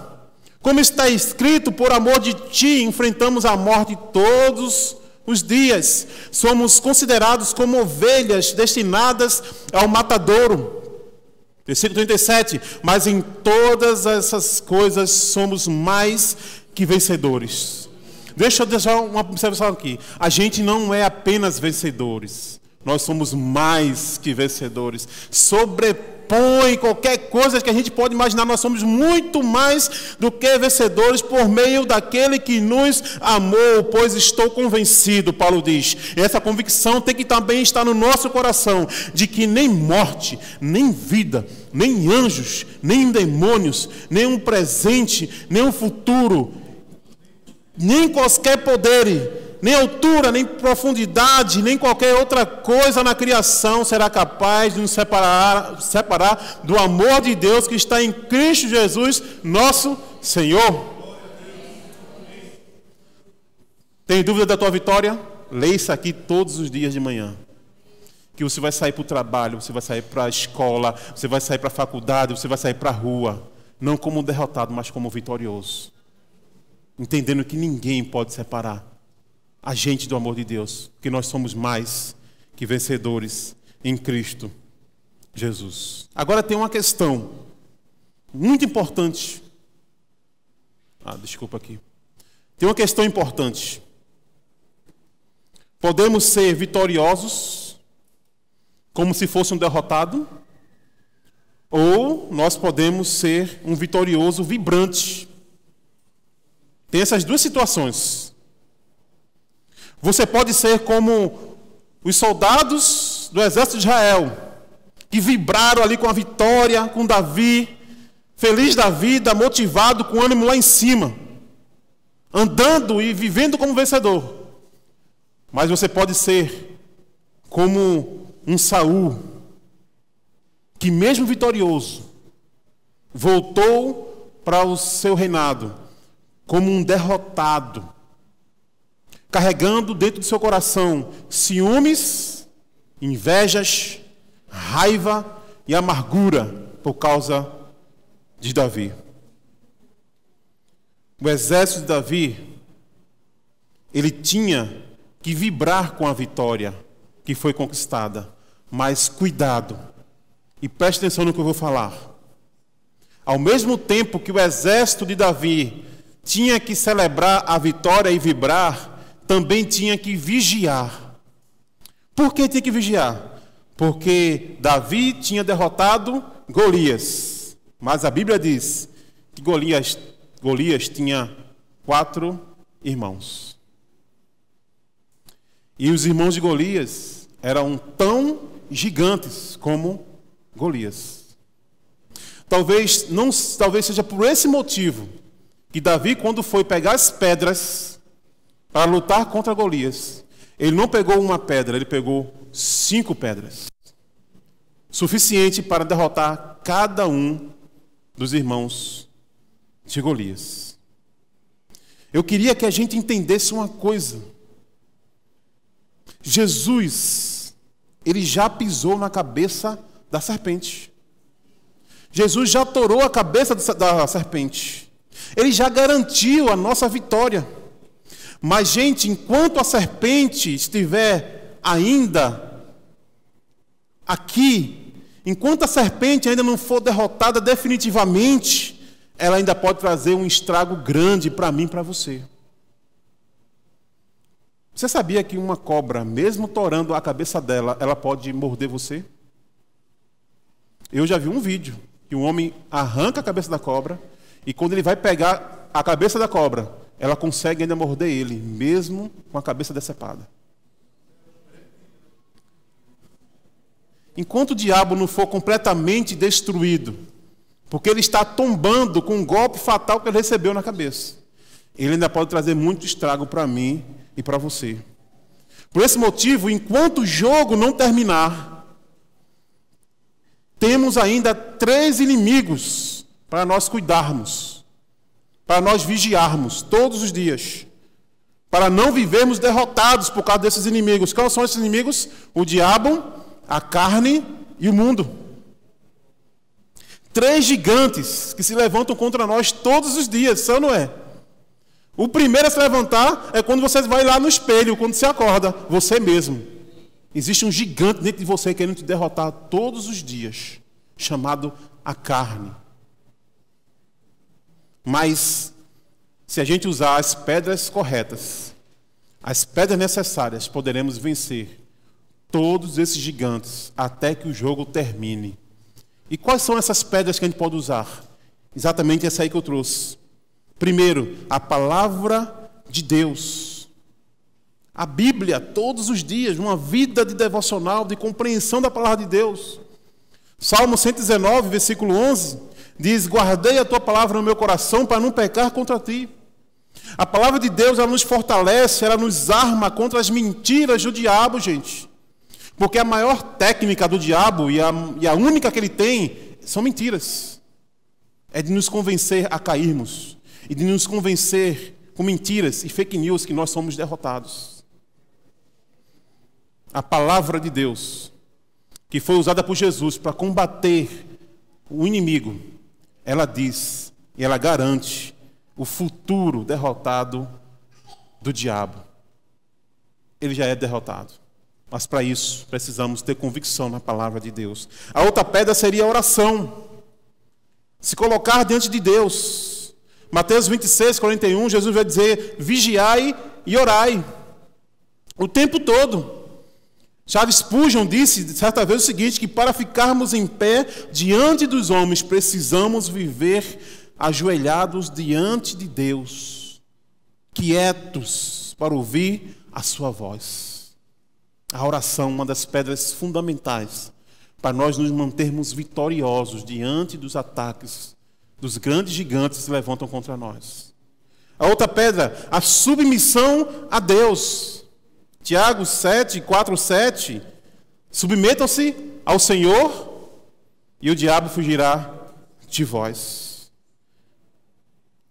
S1: Como está escrito, por amor de ti, enfrentamos a morte todos os dias. Somos considerados como ovelhas destinadas ao matadouro. Versículo 37. Mas em todas essas coisas somos mais que vencedores. Deixa eu deixar uma observação aqui. A gente não é apenas vencedores. Nós somos mais que vencedores. Sobrepõe qualquer coisa que a gente pode imaginar. Nós somos muito mais do que vencedores por meio daquele que nos amou. Pois estou convencido, Paulo diz. E essa convicção tem que também estar no nosso coração. De que nem morte, nem vida, nem anjos, nem demônios, nem um presente, nem um futuro, nem qualquer poder, nem altura, nem profundidade, nem qualquer outra coisa na criação será capaz de nos separar do amor de Deus que está em Cristo Jesus, nosso Senhor. Tem dúvida da tua vitória? Leia isso aqui todos os dias de manhã. Que você vai sair para o trabalho, você vai sair para a escola, você vai sair para a faculdade, você vai sair para a rua. Não como um derrotado, mas como um vitorioso. Entendendo que ninguém pode separar a gente do amor de Deus, que nós somos mais que vencedores em Cristo Jesus. Agora tem uma questão muito importante. Desculpa aqui. Tem uma questão importante. Podemos ser vitoriosos como se fosse um derrotado, ou nós podemos ser um vitorioso vibrante. Tem essas duas situações. Você pode ser como os soldados do exército de Israel, que vibraram ali com a vitória, com Davi, feliz da vida, motivado, com ânimo lá em cima, andando e vivendo como vencedor. Mas você pode ser como um Saul, que mesmo vitorioso, voltou para o seu reinado como um derrotado, carregando dentro do seu coração ciúmes, invejas, raiva e amargura por causa de Davi. O exército de Davi, ele tinha que vibrar com a vitória que foi conquistada, mas cuidado, e preste atenção no que eu vou falar. Ao mesmo tempo que o exército de Davi tinha que celebrar a vitória e vibrar, também tinha que vigiar. Por que tinha que vigiar? Porque Davi tinha derrotado Golias. Mas a Bíblia diz que Golias tinha 4 irmãos. E os irmãos de Golias eram tão gigantes como Golias. Talvez seja por esse motivo que Davi, quando foi pegar as pedras para lutar contra Golias, ele não pegou uma pedra, ele pegou 5 pedras. Suficiente para derrotar cada um dos irmãos de Golias. Eu queria que a gente entendesse uma coisa. Jesus, ele já pisou na cabeça da serpente. Jesus já torou a cabeça da serpente. Ele já garantiu a nossa vitória. Mas, gente, enquanto a serpente estiver ainda aqui, Enquanto a serpente ainda não for derrotada definitivamente, ela ainda pode trazer um estrago grande para mim e para você. Você sabia que uma cobra, mesmo torando a cabeça dela, ela pode morder você? Eu já vi um vídeo que um homem arranca a cabeça da cobra e quando ele vai pegar a cabeça da cobra, ela consegue ainda morder ele, mesmo com a cabeça decepada. Enquanto o diabo não for completamente destruído, porque ele está tombando com um golpe fatal que ele recebeu na cabeça, ele ainda pode trazer muito estrago para mim e para você. Por esse motivo, enquanto o jogo não terminar, temos ainda 3 inimigos para nós cuidarmos, para nós vigiarmos todos os dias, para não vivermos derrotados por causa desses inimigos. Quais são esses inimigos? O diabo, a carne e o mundo. 3 gigantes que se levantam contra nós todos os dias, são ou não é? O primeiro a se levantar é quando você vai lá no espelho, quando você acorda, você mesmo. Existe um gigante dentro de você querendo te derrotar todos os dias, chamado a carne. Mas, se a gente usar as pedras corretas, as pedras necessárias, poderemos vencer todos esses gigantes até que o jogo termine. E quais são essas pedras que a gente pode usar? Exatamente essa aí que eu trouxe. Primeiro, a palavra de Deus. A Bíblia, todos os dias, uma vida de devocional, de compreensão da palavra de Deus. Salmo 119, versículo 11, diz: guardei a tua palavra no meu coração para não pecar contra ti. A palavra de Deus, ela nos fortalece, ela nos arma contra as mentiras do diabo, gente. Porque a maior técnica do diabo, e a única que ele tem, são mentiras. É de nos convencer a cairmos. E de nos convencer com mentiras e fake news que nós somos derrotados. A palavra de Deus, que foi usada por Jesus para combater o inimigo, ela diz e ela garante o futuro derrotado do diabo. Ele já é derrotado. Mas para isso precisamos ter convicção na palavra de Deus. A outra pedra seria a oração. Se colocar diante de Deus. Mateus 26, 41, Jesus vai dizer: vigiai e orai. O tempo todo. Charles Spurgeon disse certa vez o seguinte, que para ficarmos em pé diante dos homens, precisamos viver ajoelhados diante de Deus, quietos para ouvir a sua voz. A oração é uma das pedras fundamentais para nós nos mantermos vitoriosos diante dos ataques dos grandes gigantes que se levantam contra nós. A outra pedra, a submissão a Deus. Tiago 7, 4, 7. Submetam-se ao Senhor e o diabo fugirá de vós.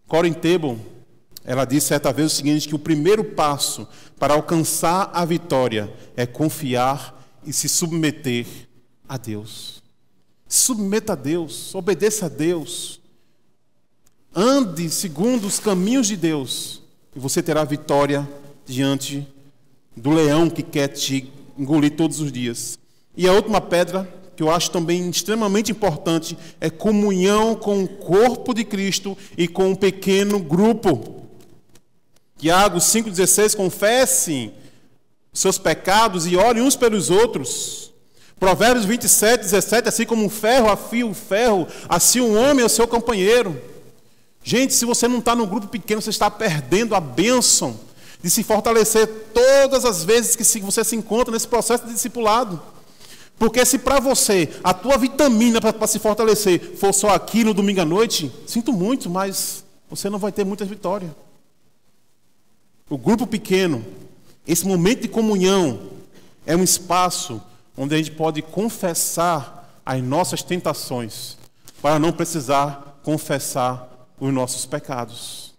S1: Corin Table, ela disse certa vez o seguinte, que o primeiro passo para alcançar a vitória é confiar e se submeter a Deus. Submeta a Deus, obedeça a Deus. Ande segundo os caminhos de Deus e você terá vitória diante do leão que quer te engolir todos os dias. E a última pedra, que eu acho também extremamente importante, é comunhão com o corpo de Cristo e com um pequeno grupo. Tiago 5,16, confessem seus pecados e orem uns pelos outros. Provérbios 27,17, assim como um ferro afia o ferro, assim um homem é o seu companheiro. Gente, se você não está num grupo pequeno, você está perdendo a bênção de se fortalecer todas as vezes que você se encontra nesse processo de discipulado. Porque se para você, a tua vitamina para se fortalecer for só aqui no domingo à noite, sinto muito, mas você não vai ter muita vitória. O grupo pequeno, esse momento de comunhão, é um espaço onde a gente pode confessar as nossas tentações, para não precisar confessar os nossos pecados.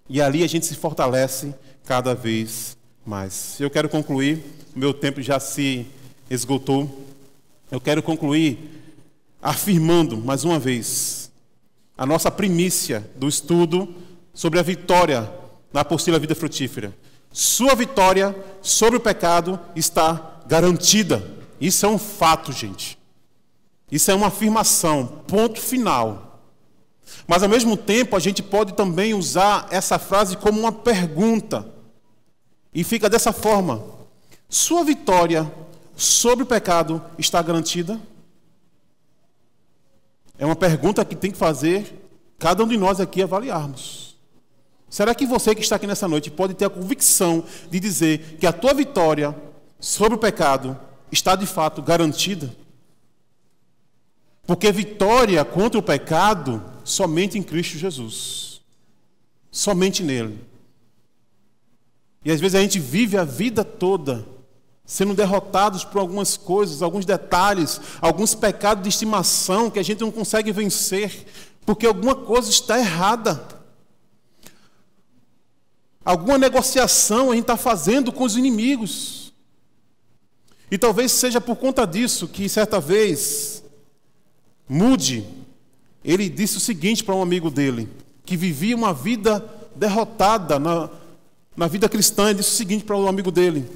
S1: E ali a gente se fortalece cada vez mais. Eu quero concluir, meu tempo já se esgotou. Eu quero concluir afirmando mais uma vez a nossa primícia do estudo sobre a vitória na apostila Vida Frutífera. Sua vitória sobre o pecado está garantida. Isso é um fato, gente. Isso é uma afirmação, ponto final. Mas ao mesmo tempo a gente pode também usar essa frase como uma pergunta. E fica dessa forma: sua vitória sobre o pecado está garantida? É uma pergunta que tem que fazer cada um de nós aqui avaliarmos. Será que você que está aqui nessa noite pode ter a convicção de dizer que a tua vitória sobre o pecado está de fato garantida? Porque vitória contra o pecado somente em Cristo Jesus. Somente nele. E às vezes a gente vive a vida toda sendo derrotados por algumas coisas, alguns detalhes, alguns pecados de estimação que a gente não consegue vencer, porque alguma coisa está errada. Alguma negociação a gente está fazendo com os inimigos. E talvez seja por conta disso que certa vez Moody, ele disse o seguinte para um amigo dele, que vivia uma vida derrotada na vida cristã. Ele disse o seguinte para um amigo dele: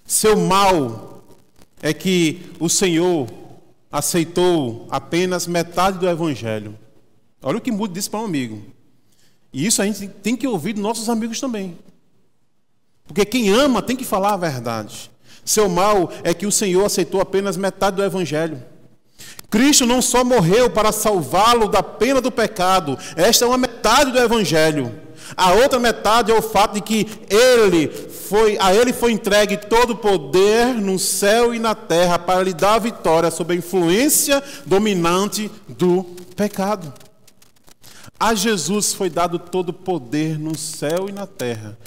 S1: seu mal é que o Senhor aceitou apenas metade do Evangelho. Olha o que Moody disse para um amigo. E isso a gente tem que ouvir dos nossos amigos também. Porque quem ama tem que falar a verdade. Seu mal é que o Senhor aceitou apenas metade do Evangelho. Cristo não só morreu para salvá-lo da pena do pecado. Esta é uma metade do Evangelho. A outra metade é o fato de que a ele foi entregue todo o poder no céu e na terra para lhe dar a vitória sobre a influência dominante do pecado. A Jesus foi dado todo o poder no céu e na terra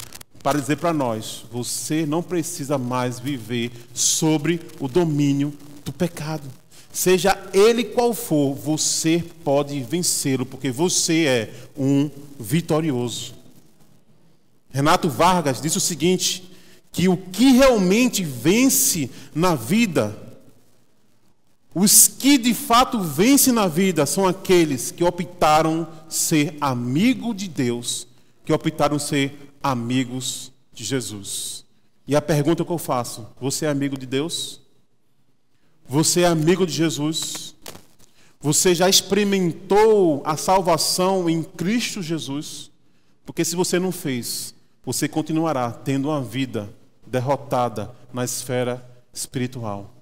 S1: para dizer para nós: você não precisa mais viver sobre o domínio do pecado. Seja ele qual for, você pode vencê-lo, porque você é um vitorioso. Renato Vargas disse o seguinte, que o que realmente vence na vida, os que de fato vencem na vida, são aqueles que optaram ser amigo de Deus, que optaram ser amigos de Jesus. E a pergunta que eu faço: você é amigo de Deus? Você é amigo de Jesus? Você já experimentou a salvação em Cristo Jesus? Porque se você não fez, você continuará tendo uma vida derrotada na esfera espiritual.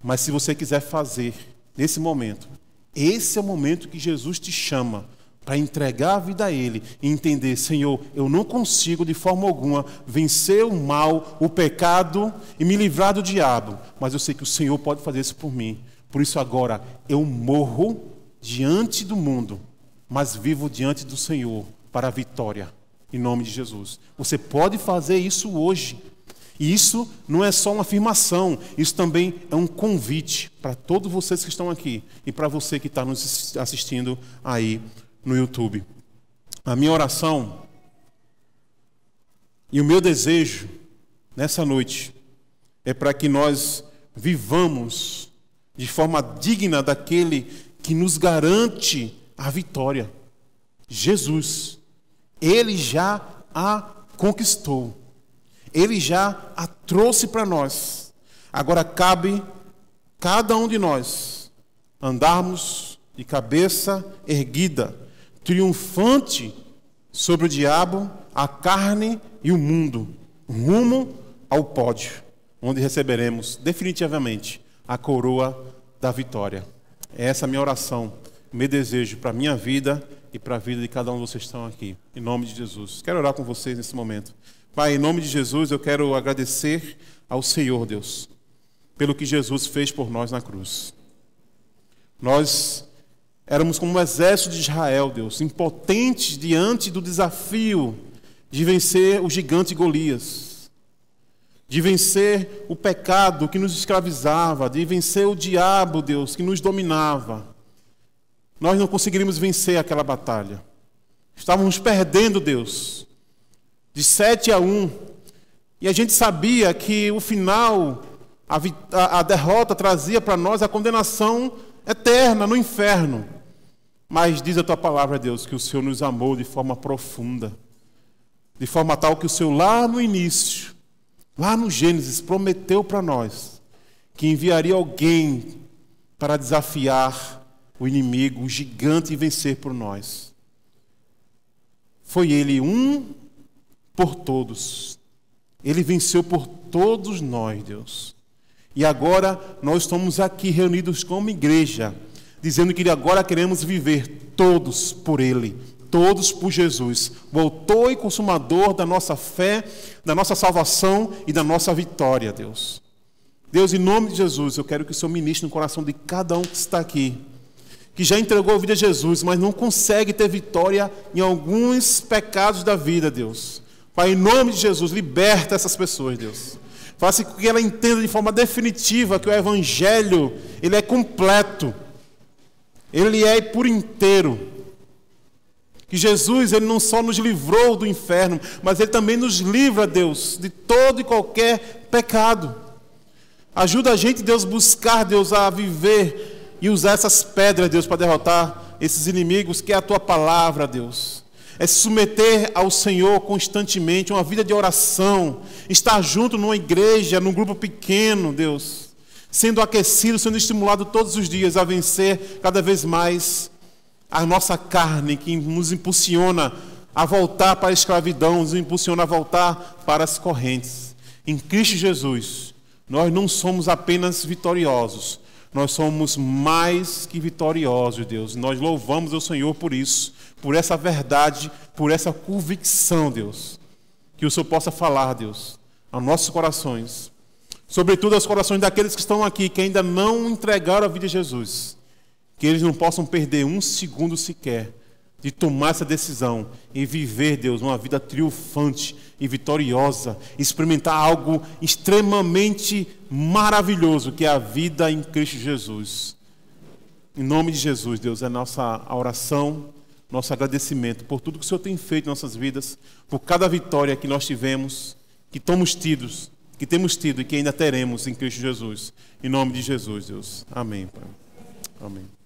S1: Mas se você quiser fazer nesse momento, esse é o momento que Jesus te chama para entregar a vida a Ele e entender: Senhor, eu não consigo de forma alguma vencer o mal, o pecado e me livrar do diabo, mas eu sei que o Senhor pode fazer isso por mim. Por isso agora eu morro diante do mundo, mas vivo diante do Senhor para a vitória, em nome de Jesus. Você pode fazer isso hoje. E isso não é só uma afirmação, isso também é um convite para todos vocês que estão aqui e para você que está nos assistindo aí no YouTube. A minha oração e o meu desejo nessa noite é para que nós vivamos de forma digna daquele que nos garante a vitória. Jesus, Ele já a conquistou. Ele já a trouxe para nós. Agora cabe cada um de nós andarmos de cabeça erguida, triunfante sobre o diabo, a carne e o mundo, rumo ao pódio, onde receberemos definitivamente a coroa da vitória. Essa é a minha oração, meu desejo para a minha vida e para a vida de cada um de vocês que estão aqui, em nome de Jesus. Quero orar com vocês nesse momento. Pai, em nome de Jesus, eu quero agradecer ao Senhor, Deus, pelo que Jesus fez por nós na cruz. Nós éramos como um exército de Israel, Deus, impotentes diante do desafio de vencer o gigante Golias, de vencer o pecado que nos escravizava, de vencer o diabo, Deus, que nos dominava. Nós não conseguiríamos vencer aquela batalha. Estávamos perdendo, Deus, de 7-1. E a gente sabia que o final, a derrota trazia para nós a condenação eterna no inferno. Mas diz a tua palavra, Deus, que o Senhor nos amou de forma profunda, de forma tal que o Senhor lá no início, lá no Gênesis, prometeu para nós que enviaria alguém para desafiar o inimigo, o gigante, e vencer por nós. Foi Ele um por todos. Ele venceu por todos nós, Deus. E agora nós estamos aqui reunidos como igreja, dizendo que agora queremos viver todos por Ele, todos por Jesus, o autor e consumador da nossa fé, da nossa salvação e da nossa vitória, Deus. Deus, em nome de Jesus, eu quero que o Senhor ministre no coração de cada um que está aqui, que já entregou a vida a Jesus, mas não consegue ter vitória em alguns pecados da vida, Deus. Pai, em nome de Jesus, liberta essas pessoas, Deus. Faça com que ela entenda de forma definitiva que o Evangelho, ele é completo. Ele é por inteiro. Que Jesus, ele não só nos livrou do inferno, mas ele também nos livra, Deus, de todo e qualquer pecado. Ajuda a gente, Deus, buscar, Deus, a viver e usar essas pedras, Deus, para derrotar esses inimigos, que é a Tua palavra, Deus. É se submeter ao Senhor constantemente, uma vida de oração, estar junto numa igreja, num grupo pequeno, Deus, sendo aquecido, sendo estimulado todos os dias a vencer cada vez mais a nossa carne, que nos impulsiona a voltar para a escravidão, nos impulsiona a voltar para as correntes. Em Cristo Jesus, nós não somos apenas vitoriosos, nós somos mais que vitoriosos, Deus. Nós louvamos ao Senhor por isso, por essa verdade, por essa convicção, Deus. Que o Senhor possa falar, Deus, aos nossos corações, sobretudo aos corações daqueles que estão aqui, que ainda não entregaram a vida a Jesus. Que eles não possam perder um segundo sequer de tomar essa decisão e viver, Deus, uma vida triunfante e vitoriosa, experimentar algo extremamente maravilhoso, que é a vida em Cristo Jesus. Em nome de Jesus, Deus, é a nossa oração, nosso agradecimento por tudo que o Senhor tem feito em nossas vidas, por cada vitória que nós tivemos, que temos tido e que ainda teremos em Cristo Jesus. Em nome de Jesus, Deus. Amém, Pai. Amém.